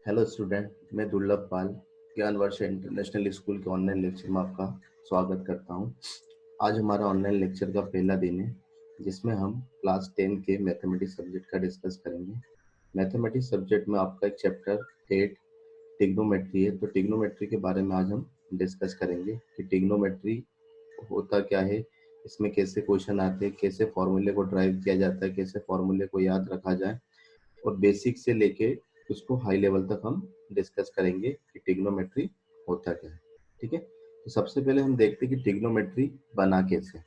Hello student, मैं दुर्लभ पाल ज्ञानवर्ष international school के ऑनलाइन लेक्चर में आपका स्वागत करता हूं। आज हमारा ऑनलाइन लेक्चर का पहला दिन है जिसमें हम क्लास 10 के मैथमेटिक्स सब्जेक्ट का डिस्कस करेंगे। मैथमेटिक्स सब्जेक्ट में आपका एक चैप्टर 8 टिग्नोमेट्री है, तो टिग्नोमेट्री के बारे में आज हम डिस्कस करेंगे कि टिग्नोमेट्री होता क्या है, इसमें कैसे क्वेश्चन आते हैं, कैसे फॉर्मूले को ड्राइव किया जाता है, कैसे फॉर्मूले को याद रखा जाए और बेसिक से लेके उसको हाई लेवल तक हम डिस्कस करेंगे कि टिग्नोमेट्री होता क्या है। ठीक है, तो सबसे पहले हम देखते हैं कि टिग्नोमेट्री बना कैसे।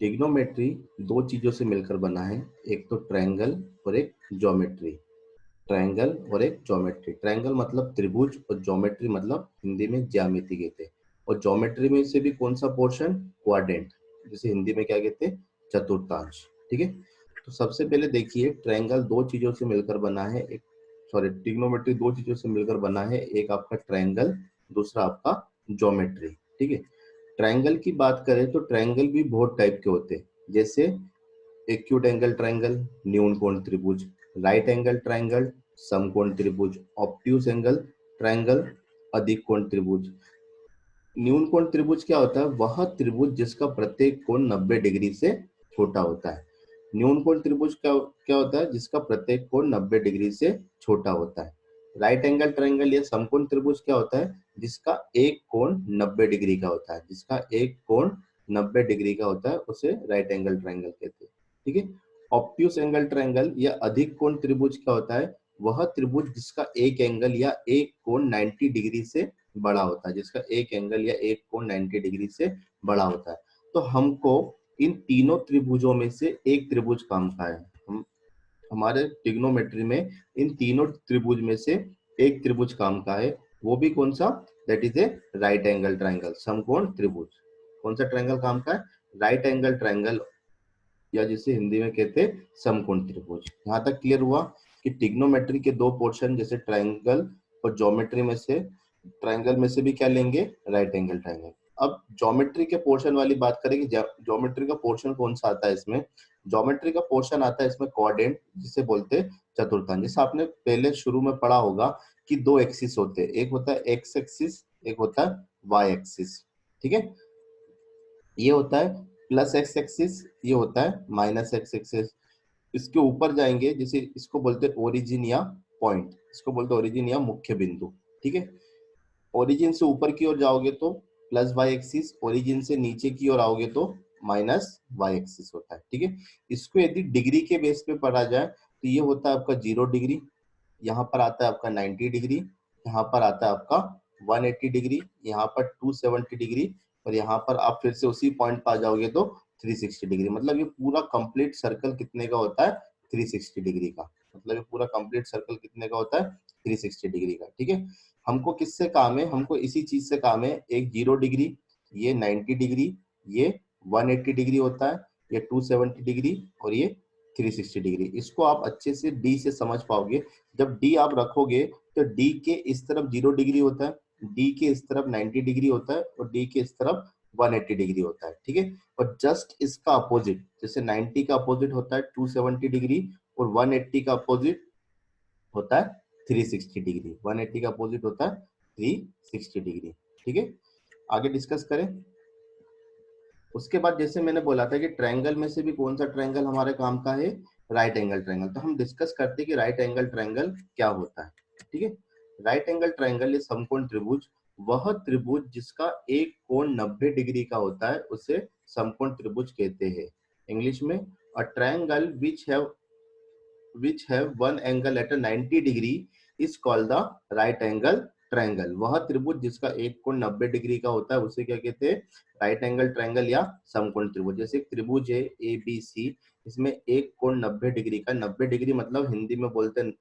टिग्नोमेट्री दो चीजों से मिलकर बना है, एक तो ट्रायंगल और एक ज्योमेट्री। ट्रायंगल और एक ज्योमेट्री। ट्रायंगल मतलब त्रिभुज और ज्योमेट्री मतलब हिंदी में ज्यामिति कहते हैं। और ज्योमेट्री में से भी कौन सा पोर्शन, क्वाड्रेंट, जिसे हिंदी में क्या कहते हैं, चतुर्थांश। ठीक है, तो सबसे पहले देखिए ट्रायंगल दो चीजों से मिलकर बना है, एक टिग्नोमेट्री दो चीजों से मिलकर बना है, एक आपका ट्रायंगल, दूसरा आपका ज्योमेट्री। ठीक है, ट्रायंगल की बात करें तो ट्रायंगल भी बहुत टाइप के होते हैं, जैसे एक्यूट एंगल ट्रायंगल, न्यून कोण त्रिभुज, राइट एंगल ट्रायंगल, समकोण त्रिभुज, ऑब्ट्यूज एंगल ट्रायंगल, अधिक कोण त्रिभुज। न्यून कोण त्रिभुज क्या होता है, वह त्रिभुज जिसका प्रत्येक कोण 90 डिग्री से छोटा होता है। न्यून कोण त्रिभुज क्या क्या होता है, जिसका प्रत्येक कोण 90 डिग्री से छोटा होता है। राइट एंगल ट्रायंगल या समकोण त्रिभुज क्या होता है, जिसका एक कोण 90 डिग्री का होता है, जिसका एक कोण 90 डिग्री का होता है, उसे राइट एंगल ट्रायंगल कहते हैं। ठीक है, ऑब्ट्यूज एंगल ट्रायंगल या अधिक कोण त्रिभुज क्या होता है, वह त्रिभुज जिसका एक एंगल या एक कोण 90 डिग्री से बड़ा होता है, जिसका एक एंगल या एक कोण 90 डिग्री से बड़ा होता है। तो हमको इन तीनों त्रिभुजों में से एक त्रिभुज काम का है। हम हमारे ट्रिग्नोमेट्री में इन तीनों त्रिभुज में से एक त्रिभुज काम का है, वो भी कौन सा, that is A right angle triangle, समकोण त्रिभुज। कौन सा ट्रायंगल काम का है, राइट एंगल ट्रायंगल, या जिसे हिंदी में कहते हैं समकोण त्रिभुज। यहाँ तक क्लियर हुआ कि ट्रिग्नोमेट्री के दो पोर्शन, जैसे ट्रायंगल और ज्योमेट्री में से, ट्रायंगल में से भी क्या लेंगे, राइट एंगल ट्रायंगल। अब ज्योमेट्री के पोर्शन वाली बात करें कि ज्योमेट्री का पोर्शन कौन सा आता है इसमें। ज्योमेट्री का पोर्शन आता है इसमें क्वाड्रेंट, जिसे बोलते हैं चतुर्थांश। जैसे आपने पहले शुरू में पढ़ा होगा कि दो एक्सिस होते हैं, एक होता है एक्स एक्सिस, एक होता है वाई एक्सिस। ठीक है, ये होता है प्लस एक्स एक्सिस, ये होता है माइनस एक्स एक्सिस। इसके ऊपर जाएंगे, जैसे इसको बोलते हैं ओरिजिन या पॉइंट, इसको बोलते हैं ओरिजिन या मुख्य बिंदु। ठीक है, ओरिजिन से ऊपर की ओर जाओगे तो प्लस वाई एक्सिस, ओरिजिन से नीचे की ओर आओगे तो माइनस वाई एक्सिस होता है। ठीक है, इसको यदि डिग्री के बेस पे पढ़ा जाए तो ये होता है आपका 0 डिग्री, यहाँ पर आता है आपका 90 डिग्री, यहाँ पर आता है आपका 180 डिग्री, यहाँ पर 270 डिग्री, और यहाँ पर आप फिर से उसी पॉइंट पर आ जाओगे तो 360 डिग्री। मतलब ये पूरा कंप्लीट सर्कल कितने का होता है, 360 डिग्री का। मतलब ये पूरा कंप्लीट सर्कल कितने का होता है, 360 डिग्री का। ठीक है, हमको किससे काम है, हमको इसी चीज से काम है। एक 0 डिग्री, ये 90 डिग्री, ये 180 डिग्री होता है, ये 270 डिग्री और ये 360 डिग्री। इसको आप अच्छे से डी से समझ पाओगे। जब डी आप रखोगे तो डी के इस तरफ 0 डिग्री होता है, डी के इस तरफ 90 डिग्री होता है और डी के इस तरफ 180 डिग्री होता है। ठीक है, और जस्ट इसका अपोजिट, जैसे 90 का अपोजिट होता है 270 डिग्री और 180 का अपोजिट होता है 360 डिग्री। 180 का अपोजिट होता है 360 डिग्री। ठीक है, आगे डिस्कस करें। उसके बाद जैसे मैंने बोला था कि ट्रायंगल में से भी कौन सा ट्रायंगल हमारे काम का है, राइट एंगल ट्रायंगल। तो हम डिस्कस करते हैं कि राइट एंगल ट्रायंगल क्या होता है। ठीक है, राइट एंगल ट्रायंगल या समकोण त्रिभुज, वह त्रिभुज जिसका एक कोण 90 डिग्री का होता है उसे समकोण त्रिभुज कहते हैं। इंग्लिश में a triangle which have one angle at a 90 degree is called the right angle triangle. वह त्रिभुज जिसका एक कोण 90 डिग्री का होता है उसे क्या कहते हैं, राइट एंगल ट्रायंगल या समकोण त्रिभुज। जैसे एक त्रिभुज है ए बी सी, इसमें एक कोण 90 डिग्री का, 90 डिग्री मतलब हिंदी में बोलते हैं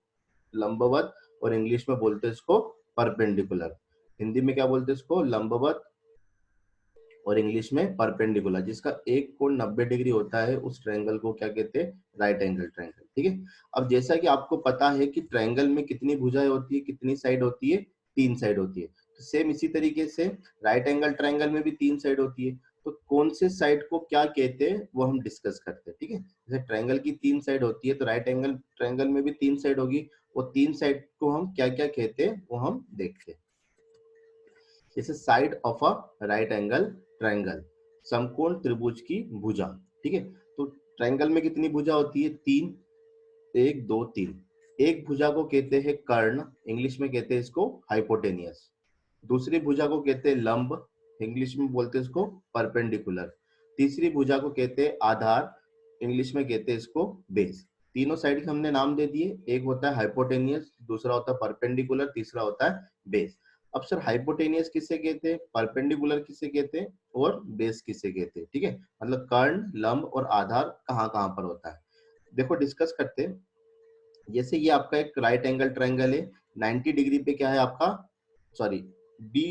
लंबवत और इंग्लिश में बोलते हैं इसको परपेंडिकुलर। हिंदी में क्या बोलते हैं इसको, लंबवत, और इंग्लिश में परपेंडिकुलर। जिसका एक कोण 90 डिग्री होता है उस ट्रायंगल को क्या कहते हैं, राइट एंगल ट्रायंगल। ठीक है, अब जैसा कि आपको पता है कि ट्रायंगल में कितनी भुजाएं होती है, कितनी साइड होती है, 3 साइड होती है। तो सेम इसी तरीके से राइट एंगल ट्रायंगल में भी 3 साइड होती है। तो कौन से साइड को क्या कहते हैं वो हम डिस्कस करते हैं, ठीक है। जैसे ट्रायंगल की 3 साइड होती है, तो राइट एंगल ट्रायंगल में भी 3 साइड होगी, वो 3 साइड को हम क्या क्या कहते हैं वो हम देखते हैं। जैसे side of a right angle triangle, समकोण त्रिभुज की भुजा, ठीक है। तो ट्रायंगल में कितनी भुजा होती है? 3, 1 2 3। एक भुजा को कहते हैं कर्ण, इंग्लिश में कहते हैं इसको हाइपोटेनियस। दूसरी भुजा को कहते हैं लंब, इंग्लिश में बोलते हैं इसको परपेंडिकुलर। तीसरी भुजा को कहते हैं आधार, इंग्लिश में कहते हैं इसको बेस। तीनों साइड के हमने नाम दे दिए, एक होता है हाइपोटेनियस, दूसरा होता है परपेंडिकुलर, तीसरा होता है बेस। अब सर हाइपोटेनियस किसे कहते हैं, परपेंडिकुलर किसे कहते हैं और बेस किसे कहते हैं, ठीक है। मतलब कर्ण, लंब और आधार कहाँ कहाँ पर होता है, देखो डिस्कस करते हैं। जैसे ये आपका एक राइट एंगल ट्रायंगल है, 90 डिग्री पे क्या है आपका, सॉरी बी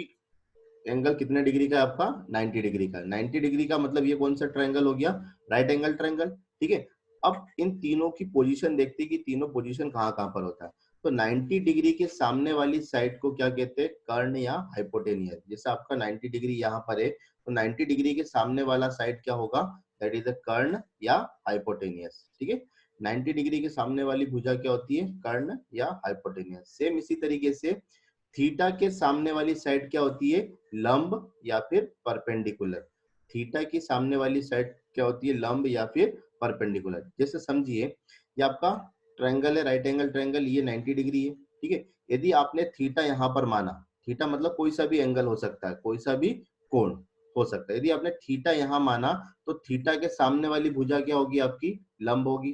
एंगल कितने डिग्री का है आपका, 90 डिग्री का। 90 डिग्री का मतलब ये कौन सा ट्रायंगल हो गया, राइट एंगल ट्रायंगल, ठीक है। अब इन तीनों की पोजीशन देखते हैं कि तीनों पोजीशन कहाँ कहाँ पर होता है। तो 90 डिग्री के सामने वाली साइड को क्या कहते हैं, कर्ण या हाइपोटेनियस। जैसे आपका 90 डिग्री यहाँ पर है, तो 90 डिग्री के सामने वाला साइड क्या होगा, दैट इज अ कर्ण या हाइपोटेनियस, ठीक है। 90 डिग्री के सामने वाली भुजा क्या होती है, कर्ण या हाइपोटेनियस। सेम इसी तरीके से थीटा के सामने वाली साइड क्या होती है, लंब या फिर परपेंडिकुलर। थीटा की सामने वाली साइड क्या होती है, लंब या फिर परपेंडिकुलर। जैसे समझिए ये आपका ट्रायंगल है, राइट एंगल ट्रायंगल, ये 90 डिग्री है, ठीक है। यदि आपने थीटा यहाँ पर माना, थीटा मतलब कोई सा भी एंगल हो सकता है, कोई सा भी कोण हो सकता है। यदि आपने थीटा यहाँ माना, तो थीटा के सामने वाली भुजा क्या होगी आपकी, लंब होगी।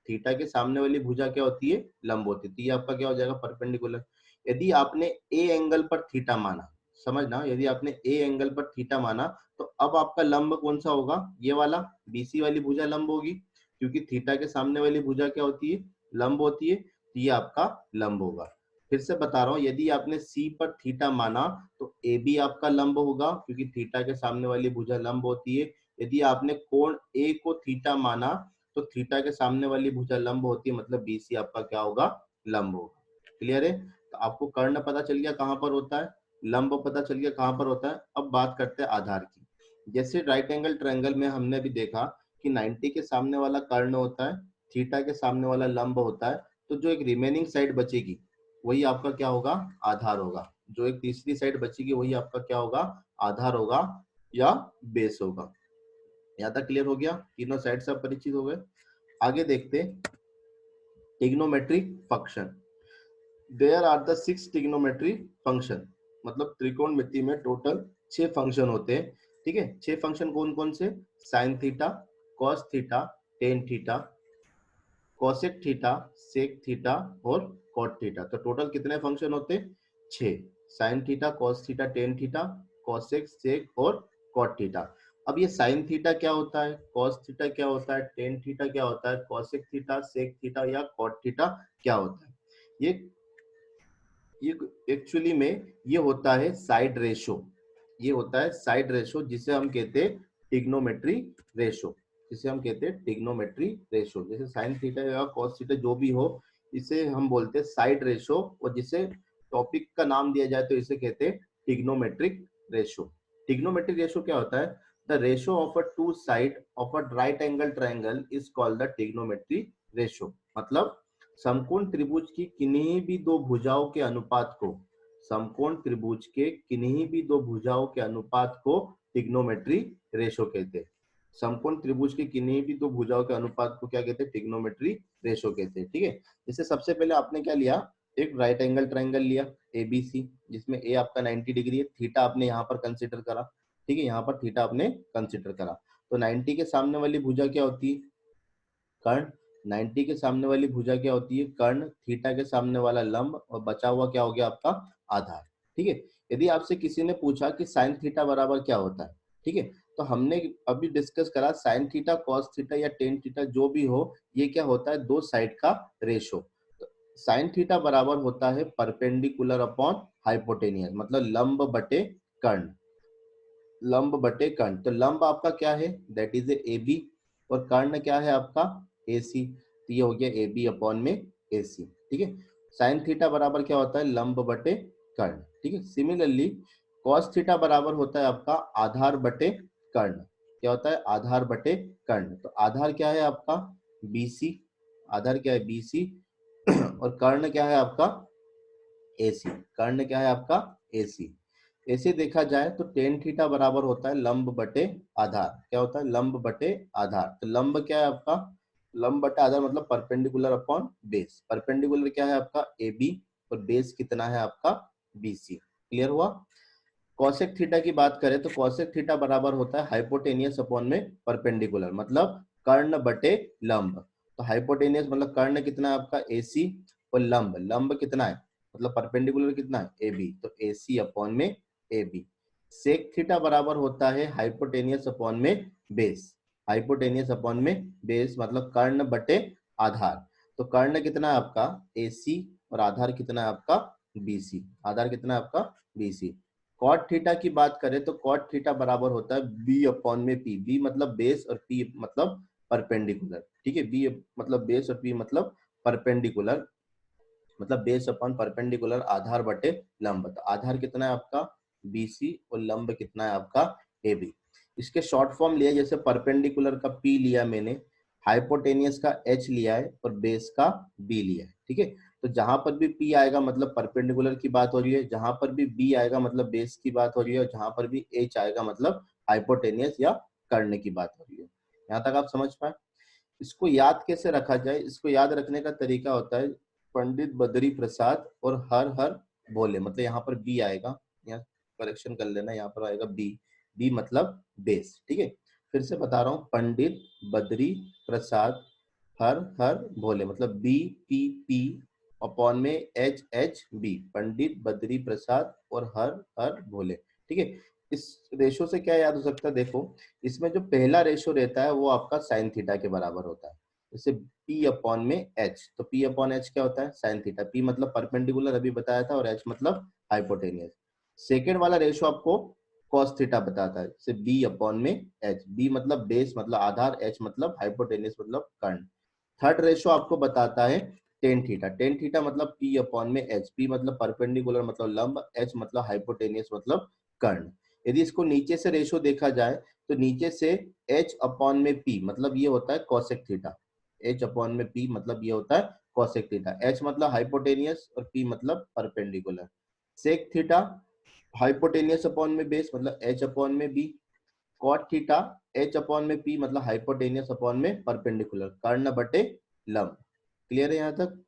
थीटा के सामने वाली भुजा क्या होती है, लंब होती है। तो ये आपका क्या हो जाएगा, परपेंडिकुलर। यदि आपने ए एंगल पर थीटा माना, समझना, यदि आपने ए एंगल पर थीटा माना, तो अब आपका लंब कौन सा होगा, ये वाला बीसी वाली भुजा लंब होगी, क्योंकि थीटा के सामने वाली भुजा क्या होती है, लंब होती है। तो ये आपका लंब होगा। फिर से बता रहा हूं, यदि आपने सी पर थीटा माना, तो ए भी आपका लंब होगा, क्योंकि थीटा के सामने वाली भुजा लंब होती है। यदि आपने कोण ए को थीटा माना, तो थीटा के सामने वाली भुजा लंब होती है, मतलब बीसी आपका क्या होगा, लंब होगा। क्लियर है। तो आपको कर्ण पता चल गया कहां पर होता है, लंब पता चल गया कहां पर होता है। अब बात करते हैं आधार की। जैसे राइट एंगल ट्रायंगल में हमने भी देखा कि 90 के सामने वाला कर्ण होता है, थीटा के सामने वाला लंब होता है। तो जो एक रिमेनिंग साइड बचेगी वही आपका क्या होगा, आधार होगा। जो एक तीसरी साइड बचेगी वही आपका क्या होगा, आधार होगा या बेस होगा। यहाँ तक क्लियर हो गया, तीनों साइड से परिचित हो गए। आगे देखते trigonometric function. There are the 6 trigonometry function, मतलब त्रिकोणमिति में टोटल 6 फंक्शन होते हैं, ठीक है। 6 फंक्शन कौन कौन से, sine theta, cos theta, tan theta, cosec theta, sec theta और कॉट थीटा। तो टोटल कितने फंक्शन होते हैं, 6। Sine theta, cos theta, tan theta, cosec, sec और कॉट थीटा। अब ये साइन थीटा क्या होता है, कॉस थीटा क्या होता है, टेन थीटा क्या होता है, कोसेक थीटा, सेक थीटा या कॉट थीटा क्या होता है। ये एक्चुअली में ये होता है साइड रेशो, ये होता है साइड रेशो, जिसे हम कहते हैं टिग्नोमेट्री रेशो, जिसे हम कहते हैं टिग्नोमेट्री रेशो। जैसे साइन थीटा या कॉस थीटा जो भी हो, इसे हम बोलते हैं साइड रेशो, और जिसे टॉपिक का नाम दिया जाए तो इसे कहते हैं टिग्नोमेट्रिक रेशो। टिग्नोमेट्रिक रेशो क्या होता है, the ratio of a two side of a right angle triangle is called the trigonometry ratio. मतलब समकोण त्रिभुज की किन्हीं भी दो भुजाओं के अनुपात को, समकोण त्रिभुज के किन्हीं भी दो भुजाओं के अनुपात को ट्रिग्नोमेट्री रेशो कहते हैं। समकोण त्रिभुज के किन्हीं भी दो भुजाओं के अनुपात को क्या कहते हैं, ट्रिग्नोमेट्री रेशो कहते हैं, ठीक है। जैसे सबसे पहले आपने क्या लिया, एक राइट एंगल ट्रायंगल लिया एबीसी, जिसमें ए आपका 90 डिग्री है, थीटा आपने यहाँ पर कंसिडर करा, ठीक है, यहाँ पर थीटा आपने कंसिडर करा। तो 90 के सामने वाली भुजा क्या होती है, कर्ण। 90 के सामने वाली भुजा क्या होती है, कर्ण। थीटा के सामने वाला लंब, और बचा हुआ क्या हो गया आपका, आधार, ठीक है। यदि आपसे किसी ने पूछा कि साइन थीटा बराबर क्या होता है, ठीक है, तो हमने अभी डिस्कस करा साइन थीटा, कॉस थीटा या टेन थीटा जो भी हो, ये क्या होता है, दो साइड का रेशो। साइन थीटा बराबर होता है परपेंडिकुलर अपॉन हाइपोटेनियस, मतलब लंब बटे कर्ण, लंब बटे कर्ण। तो लंब आपका क्या है, दैट इज ए बी, और कर्ण क्या है आपका, ए सी। तो ये हो गया ए बी अपॉन में ए सी, ठीक है। साइन थीटा बराबर क्या होता है, लंब बटे कर्ण, ठीक है। सिमिलरली कॉस थीटा बराबर होता है आपका आधार बटे कर्ण। क्या होता है? आधार बटे कर्ण। तो आधार क्या है आपका? BC। आधार क्या है? BC। और कर्ण क्या है आपका? AC। कर्ण क्या है आपका? AC। ऐसे देखा जाए तो टेन थीटा बराबर होता है लंब बटे आधार। क्या होता है? लंब बटे आधार। तो लंब क्या है आपका? लंब बटे आधार मतलब परपेंडिकुलर अपॉन बेस। परपेंडिकुलर क्या है आपका? AB। और बेस कितना है आपका? BC। क्लियर हुआ? कॉसेक थीटा की बात करें तो कॉसेक थीटा बराबर होता है हाइपोटेनियस अपॉन में परपेंडिकुलर, मतलब कर्ण बटे लंब। तो हाइपोटेनियस मतलब कर्ण कितना है आपका? AC। और लंब, लंब कितना है मतलब परपेंडिकुलर कितना है? AB। तो AC अपॉन में AB। सेक थीटा बराबर होता है हाइपोटेनियस अपॉन में बेस। हाइपोटेनियस अपॉन में बेस मतलब कर्ण बटे आधार। तो कर्ण कितना है आपका? AC। और आधार कितना है आपका? BC। आधार कितना है आपका? BC। कॉट थीटा की बात करें तो कॉट थीटा बराबर होता है बी अपॉन में पी। बी मतलब बेस और पी मतलब परपेंडिकुलर। ठीक है? बी मतलब बेस और पी मतलब परपेंडिकुलर, मतलब बेस अपॉन परपेंडिकुलर आधार बटे लंब। तो आधार कितना है आपका? BC। और लंब कितना है आपका? AB। इसके शॉर्ट फॉर्म लिया, जैसे परपेंडिकुलर का P लिया मैंने, हाइपोटेनियस का H लिया है और बेस का B लिया है। ठीक है? तो जहां पर भी P आएगा मतलब परपेंडिकुलर की बात हो रही है, जहां पर भी B आएगा मतलब बेस की बात हो रही है, और जहां पर भी H आएगा मतलब हाइपोटेनियस या कर्ण की बात हो रही है। यहाँ तक आप समझ पाए? इसको याद कैसे रखा जाए? इसको याद रखने का तरीका होता है पंडित बद्री प्रसाद और हर हर बोले, मतलब यहाँ पर बी आएगा, यहाँ करेक्शन कर लेना, यहाँ पर आएगा बी। बी मतलब बेस। ठीक है? फिर से बता रहा हूँ, पंडित बद्री प्रसाद हर हर भोले, मतलब BPP अपॉन में HHB। पंडित बद्री प्रसाद और हर हर भोले। ठीक है? इस रेशो से क्या याद हो सकता है? देखो, इसमें जो पहला रेशो रहता है वो आपका साइन थीटा के बराबर होता है। जैसे P अपॉन में H, तो P अपॉन H क्या होता है? Sine theta. P मतलब परपेंडिकुलर अभी बताया था, और H मतलब हाइपोटेनियस। सेकेंड वाला रेशो आपको कॉस थीटा बताता है, जैसे B अपॉन में H। B मतलब बेस मतलब आधार, H मतलब हाइपोटेनियस मतलब कर्ण। थर्ड रेशो आपको बताता है टेन थीटा। टेन थीटा मतलब P अपॉन में H। P मतलब परपेंडिकुलर मतलब लंब, H मतलब हाइपोटेनियस मतलब कर्ण। यदि इसको नीचे से रेशो देखा जाए तो नीचे से H अपॉन में P मतलब ये होता है कॉसेक थीटा। H अपॉन में P मतलब ये होता है कॉसेक थीटा। H मतलब हाइपोटेनियस और P मतलब perpendicular. Sec theta hypotenuse upon में बेस मतलब H अपॉन में B। Cot theta H upon में P मतलब हाइपोटेनियस अपॉन में परपेंडिकुलर, कर्ण बटे लंब। क्लियर है यहाँ तक?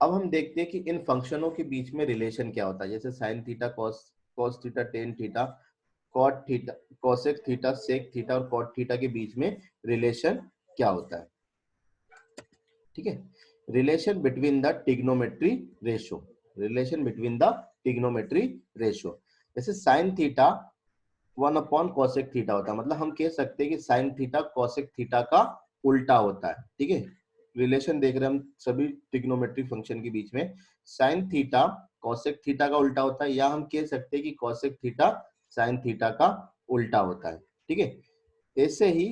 अब हम देखते हैं कि इन फंक्शनों के बीच में रिलेशन क्या होता है, जैसे sine theta, cos cos theta, tan theta, cot theta, cosec theta, sec theta और कॉट थीटा के बीच में रिलेशन क्या होता है। ठीक है? Relation between the trigonometry ratio. Relation between the trigonometry ratio. जैसे साइन थीटा 1/cosec थीटा होता है, मतलब हम कह सकते हैं कि साइन थीटा cosec थीटा का उल्टा होता है। ठीक है? रिलेशन देख रहे हैं हम सभी ट्रिग्नोमेट्रिक फंक्शन के बीच में। साइन थीटा cosec थीटा का उल्टा होता है, या हम कह सकते हैं कि cosec थीटा साइन थीटा का उल्टा होता है। ठीक है? ऐसे ही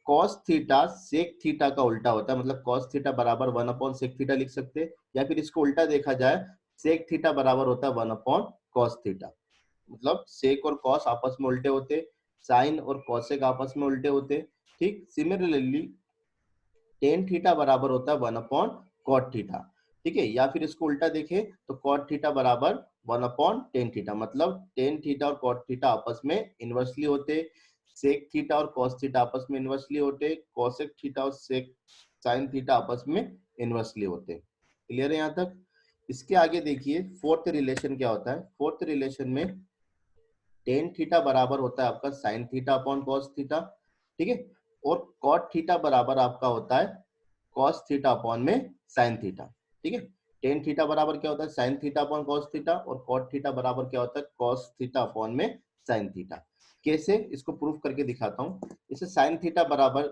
cos थीटा sec थीटा का उल्टा होता है, मतलब cos थीटा बराबर 1/sec थीटा लिख सकते हैं, या फिर इसको उल्टा देखा जाए sec थीटा बराबर होता है 1/cos थीटा। मतलब सेक और कॉस आपस में उल्टे होते, साइन और कॉसेक आपस में उल्टे होते। ठीक? सिमिलरली टेन थीटा बराबर होता है 1/cot थीटा। ठीक है? या फिर इसको उल्टा देखें तो cot थीटा बराबर 1/tan थीटा, मतलब टेन थीटा और cot थीटा आपस में इनवर्सली होते, सेक थीटा और cos थीटा आपस में इनवर्सली होते, cosec थीटा और सेक साइन थीटा आपस में इनवर्सली होते। क्लियर है यहाँ तक? इसके आगे देखिए फोर्थ रिलेशन क्या होता है। फोर्थ रिलेशन में टेन थीटा बराबर होता है आपका sign theta upon cos theta. ठीक है? और कॉट थीटा बराबर आपका होता है कॉस थीटा अपॉन में साइन थीटा। ठीक है? टेन थीटा बराबर क्या होता है? Sine theta upon cos theta, और कॉट थीटा बराबर क्या होता है? कॉस थीटा अपॉन में साइन थीटा। कैसे? इसको प्रूफ करके दिखाता हूं। इसे साइन थीटा बराबर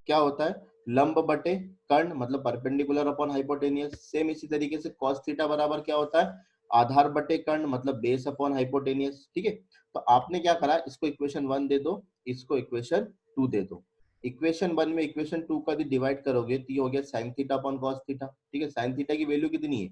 क्या होता है? लंब बटे कर्ण मतलब परपेंडिकुलर अपॉन हाइपोटेनियस। सेम इसी तरीके से cos थीटा बराबर क्या होता है? आधार बटे कर्ण मतलब बेस अपॉन हाइपोटेनियस। ठीक है? तो आपने क्या करा, इसको इक्वेशन 1 दे दो, इसको इक्वेशन 2 दे दो। इक्वेशन 1 में इक्वेशन 2 का यदि डिवाइड करोगे तो ये हो गया sign theta upon cos theta. ठीक है? साइन थीटा की वैल्यू कितनी है?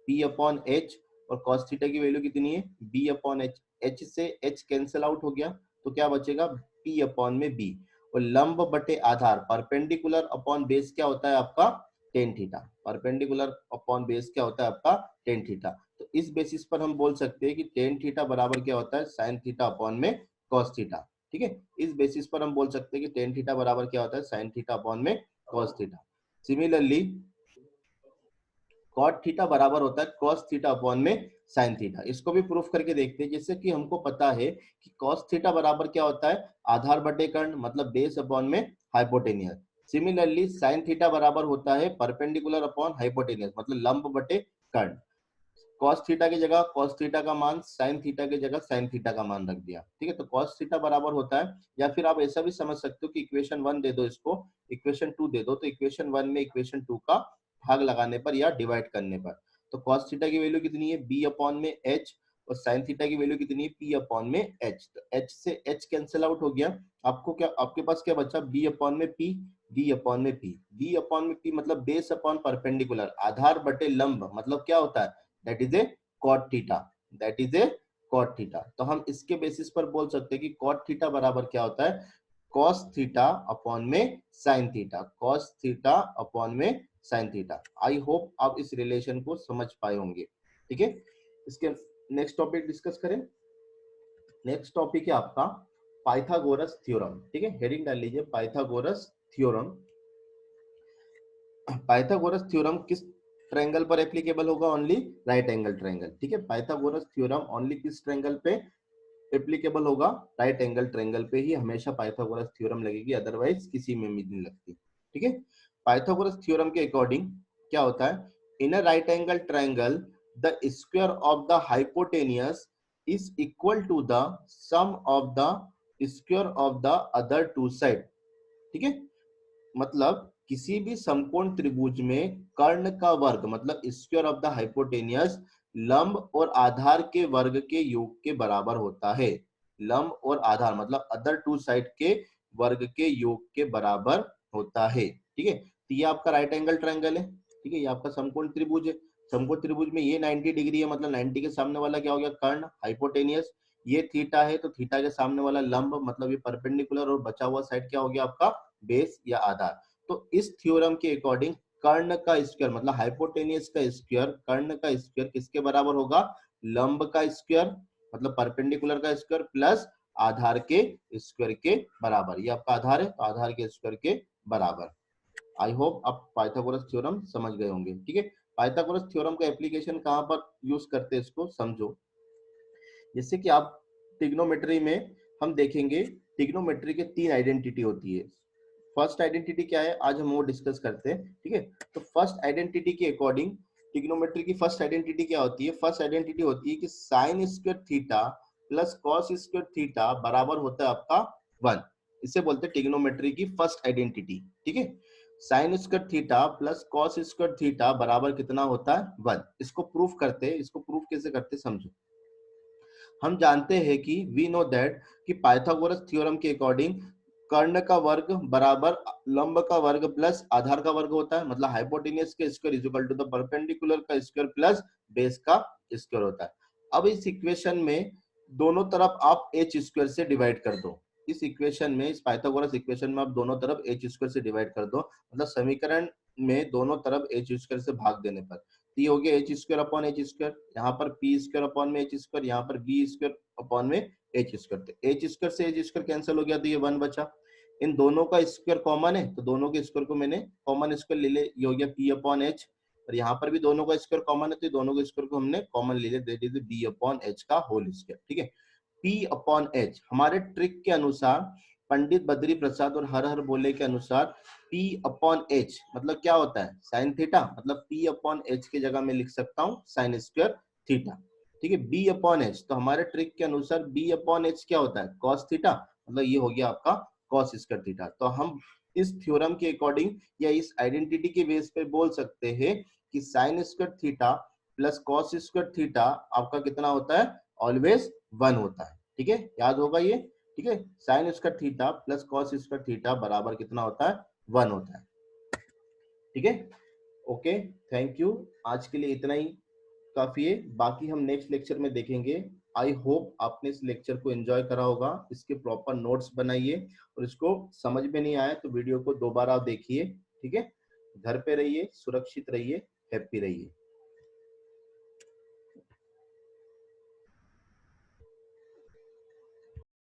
P upon H। और cos थीटा की वैल्यू कितनी है? B upon H। H से H कैंसिल आउट हो गया, तो क्या बचेगा? P अपॉन में B, और लंब बटे आधार परपेंडिकुलर अपॉन बेस क्या होता है आपका tan theta. Perpendicular upon base क्या होता है आपका टेन थीटा। तो इस बेसिस पर हम बोल सकते हैं कि टेन थीटा बराबर क्या होता है साइन थीटा अपॉन में कॉस थीटा। ठीक है, इस बेसिस पर हम बोल सकते हैं कि टेन थीटा बराबर क्या होता है साइन थीटा अपॉन में cos theta. Similarly cot theta बराबर होता है कॉस थीटा अपॉन में साइन थीटा। इसको भी प्रूफ करके देखते हैं, जैसे कि हमको पता है कि कॉस थीटा बराबर क्या होता है आधार बटे कर्ण मतलब बेस अपॉन में हाइपोटेनियस। सिमिलरली साइन थीटा बराबर होता है परपेंडिकुलर अपॉन हाइपोटेनियस मतलब लंब बटे कर्ण। कॉस थीटा की जगह कॉस थीटा का मान, साइन थीटा की जगह साइन थीटा का मान रख दिया। ठीक है, तो कॉस थीटा बराबर होता है, या फिर आप ऐसा भी समझ सकते हो कि इक्वेशन 1 दे दो, इसको इक्वेशन 2 दे दो, तो इक्वेशन 1 में इक्वेशन 2 का भाग लगाने पर या डिवाइड करने पर तो कॉस थीटा की वैल्यू कितनी है बी अपॉन में एच, और साइन थीटा की वैल्यू कितनी है पी अपॉन में एच। तो एच से एच कैंसिल आउट हो गया, आपको क्या आपके पास क्या बचा बी अपॉन में पी, बी अपॉन में पी, बी अपॉन में पी मतलब बेस अपॉन परपेंडिकुलर आधार बटे लंब मतलब क्या होता है that is a cot theta, that is a cot theta. तो हम इसके बेसिस पर बोल सकते हैं कि कॉट थीटा बराबर क्या होता है कॉस थीटा अपॉन में sine theta, cos theta upon में साइन थीटा। आई होप आप इस रिलेशन को समझ पाए होंगे। ठीक है, इसके नेक्स्ट टॉपिक डिस्कस करें। नेक्स्ट टॉपिक है आपका पाइथागोरस थ्योरम। ठीक है, हेडिंग डाल लीजिए पाइथागोरस थ्योरम। पाइथागोरस थ्योरम किस ट्रायंगल पर एप्लीकेबल होगा ओनली राइट एंगल ट्रायंगल। ठीक है, पाइथागोरस थ्योरम ओनली किस ट्रायंगल पे एप्लीकेबल होगा राइट एंगल ट्रायंगल पे ही हमेशा पाइथागोरस थ्योरम लगेगी, अदरवाइज किसी में भी नहीं लगती। ठीक है, पाइथागोरस थ्योरम के अकॉर्डिंग क्या होता है in a right angle triangle the square of the hypotenuse is equal to the sum of the square of the other two side. ठीक है, मतलब किसी भी समकोण त्रिभुज में कर्ण का वर्ग मतलब स्क्वायर ऑफ द हाइपोटेनियस लंब और आधार के वर्ग के योग के बराबर होता है। लंब और आधार मतलब अदर टू साइड के वर्ग के योग के बराबर होता है। ठीक है, तो ये आपका राइट एंगल ट्रायंगल है। ठीक है, ये आपका समकोण त्रिभुज है। समकोण त्रिभुज में ये 90 डिग्री है, मतलब 90 के सामने वाला क्या हो गया कर्ण हाइपोटेनियस। ये थीटा है, तो थीटा के सामने वाला लंब मतलब ये परपेंडिकुलर, और बचा हुआ साइड क्या हो गया आपका बेस या आधार। तो इस थ्योरम के अकॉर्डिंग कर्ण का स्क्वायर मतलब हाइपोटेनियस का स्क्वायर, कर्ण का स्क्वायर किसके बराबर होगा लंब का स्क्वायर मतलब परपेंडिकुलर का स्क्वायर प्लस आधार के स्क्वायर के बराबर। ये आपका आधार है, तो आधार के स्क्वायर के बराबर। आई होप आप पाइथागोरस थ्योरम समझ गए होंगे। ठीक है, पाइथागोरस थ्योरम का एप्लीकेशन कहां पर यूज करते हैं इसको समझो। जैसे कि आप ट्रिग्नोमेट्री में हम देखेंगे, ट्रिग्नोमेट्री के तीन आइडेंटिटी होती है। फर्स्ट आइडेंटिटी क्या है आज हम वो डिस्कस करते हैं। ठीक है, तो फर्स्ट आइडेंटिटी के अकॉर्डिंग ट्रिग्नोमेट्री की फर्स्ट आइडेंटिटी क्या होती है, फर्स्ट आइडेंटिटी होती है कि sine square theta plus cos square theta बराबर होता है आपका 1। इसे बोलते हैं ट्रिग्नोमेट्री की फर्स्ट आइडेंटिटी। ठीक है, sine square theta plus cos square theta बराबर कितना होता है 1। इसको प्रूफ करते हैं, इसको प्रूफ कैसे करते हैं समझो। हम जानते हैं कि वी नो दैट कि पाइथागोरस थ्योरम के अकॉर्डिंग कर्ण का वर्ग बराबर लंब का वर्ग प्लस आधार का वर्ग होता है, मतलब हाइपोटेनियस का square is equal to the perpendicular का स्क्वायर प्लस बेस का स्क्वायर होता है। अब इस इक्वेशन में दोनों तरफ आप एच स्क्वायर से डिवाइड कर दो। इस इक्वेशन में, इस पाइथागोरस इक्वेशन में आप दोनों तरफ एच स्क्वायर से डिवाइड कर दो, मतलब समीकरण में दोनों तरफ एच स्क्वायर से भाग देने पर तो ये हो गया H square upon H square, यहाँ पर पी स्क्वायर अपॉन में एच स्क्वायर, यहाँ पर बी स्क्वायर अपॉन में एच स्क्वायर। तो एच स्क्वायर से एच स्क्वायर कैंसिल हो गया, तो ये 1 बचा। इन दोनों का स्क्वायर कॉमन है, तो दोनों के स्क्वायर को मैंने कॉमन स्क्वायर ले ले, ये हो गया पी अपॉन एच। और यहाँ पर भी दोनों का स्क्वायर कॉमन है, तो दोनों के स्क्वायर को हमने कॉमन ले लिया, that is B upon H का होल स्क्वायर। ठीक है, पी अपॉन एच हमारे ट्रिक के अनुसार, पंडित बद्री प्रसाद और हर हर बोले के अनुसार P अपॉन एच मतलब क्या होता है साइन थीटा, मतलब P अपॉन एच की जगह मैं लिख सकता हूँ साइन स्क्वायर थीटा। ठीक है, B अपॉन एच, तो हमारे ट्रिक के अनुसार B अपॉन एच क्या होता है कॉस थीटा, मतलब ये हो गया आपका कॉस स्क्वायर थीटा। तो हम इस थ्योरम के अकॉर्डिंग या इस आइडेंटिटी के बेस पे बोल सकते हैं कि sine square theta plus cos square theta आपका कितना होता है ऑलवेज 1 होता है। ठीक है, याद होगा ये। ठीक है, sine square theta plus cos square theta बराबर कितना होता है 1 होता है। ठीक है, ओके, थैंक यू। आज के लिए इतना ही काफी है, बाकी हम नेक्स्ट लेक्चर में देखेंगे आई होप आपने इस लेक्चर को एंजॉय करा होगा। इसके प्रॉपर नोट्स बनाइए और इसको समझ में नहीं आया तो वीडियो को दोबारा देखिए। ठीक है, घर पे रहिए, सुरक्षित रहिए, हैप्पी रहिए।